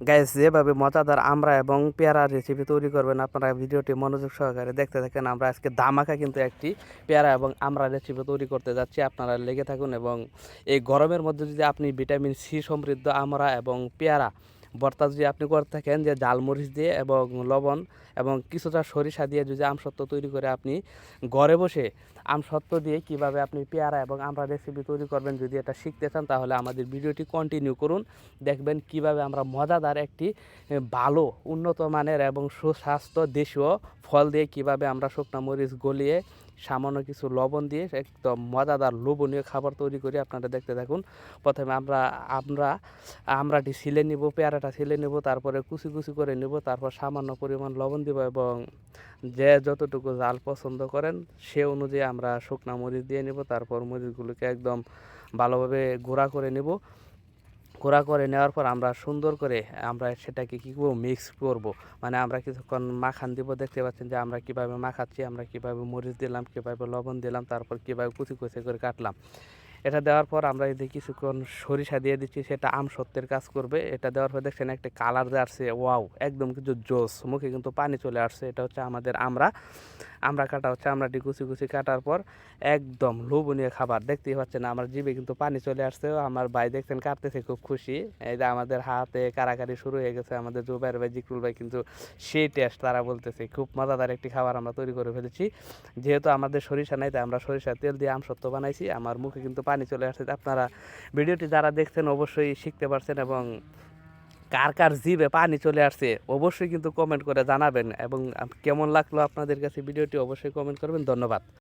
Guys, যেভাবে মজাদার আমরা এবং পেয়ারা রেসিপি তৈরি করবেন আপনারা ভিডিওটি মনোযোগ সহকারে দেখতে থাকেন। আমরা আজকে ধামাকা কিন্তু একটি পেয়ারা এবং আমরা রেসিপি তৈরি করতে যাচ্ছি, আপনারা লেগে থাকুন। এবং এই গরমের মধ্যে যদি আপনি ভিটামিন সি সমৃদ্ধ আমরা এবং পেয়ারা ভর্তা যদি আপনি করে থাকেন, যে জালমরিচ দিয়ে এবং লবণ এবং কিছুটা সরিষা দিয়ে যদি আমসত্ত্ব তৈরি করে আপনি ঘরে বসে আমসত্ত্ব দিয়ে কিভাবে আপনি পেয়ারা এবং আমরা রেসিপি তৈরি করবেন, যদি এটা শিখতে চান তাহলে আমাদের ভিডিওটি কন্টিনিউ করুন। দেখবেন কিভাবে আমরা মজাদার একটি ভালো উন্নত মানের এবং সুস্বাস্থ্য দেশীয় ফল দিয়ে কিভাবে আমরা শুকনা মরিচ গলিয়ে সামান্য কিছু লবণ দিয়ে একদম মজাদার লোভনীয় খাবার তৈরি করি। আপনারা দেখতে থাকুন। প্রথমে আমরা আমরা আমরাটি ছিলে নিব, পেয়ারাটা ছিলে নেব, তারপরে কুচি কুচি করে নেব, তারপর সামান্য পরিমাণ লবণ দিব এবং যে যতটুকু জাল পছন্দ করেন সে অনুযায়ী আমরা শুকনা মরিচ দিয়ে নেব। তারপর মরিচগুলোকে একদম ভালোভাবে গুঁড়া করে নেব। গুঁড়া করে নেওয়ার পর আমরা সুন্দর করে আমরা সেটাকে কী করবো, মিক্স করব। মানে আমরা কিছুক্ষণ মাখান দিব। দেখতে পাচ্ছেন যে আমরা কীভাবে মাখাচ্ছি, আমরা কীভাবে মরিচ দিলাম, কীভাবে লবণ দিলাম, তারপর কীভাবে কুচি কুচি করে কাটলাম। এটা দেওয়ার পর আমরা এদিকে কিছুক্ষণ সরিষা দিয়ে দিচ্ছি, সেটা আমসত্ত্বের কাজ করবে। এটা দেওয়ার পর দেখছেন একটা কালার যে আসছে, ওয়াও, একদম কিন্তু জোস, মুখে কিন্তু পানি চলে আসছে। এটা হচ্ছে আমাদের আমরা কাটা হচ্ছে, আমরাটি কুচি কুচি কাটার পর একদম লোভনীয় খাবার। দেখতেই পাচ্ছেন আমার জিভে কিন্তু পানি চলে আসছে। আমার ভাই দেখছেন কাটতেছে, খুব খুশি। এই যে আমাদের হাতে কারাকারি শুরু হয়ে গেছে। আমাদের জুবাইর ভাই, জিকরুল ভাই কিন্তু সেই টেস্ট, তারা বলতেছে খুব মজাদার একটি খাবার আমরা তৈরি করে ফেলেছি। যেহেতু আমাদের সরিষা নাই তাই আমরা সরিষার তেল দিয়ে আমসত্ত্ব বানাইছি। আমার মুখে কিন্তু পানি চলে আসছে। আপনারা ভিডিওটি যারা দেখছেন অবশ্যই শিখতে পারছেন এবং কার কার জিভে পানি চলে আসছে অবশ্যই কিন্তু কমেন্ট করে জানাবেন এবং কেমন লাগলো আপনাদের কাছে ভিডিওটি অবশ্যই কমেন্ট করবেন। ধন্যবাদ।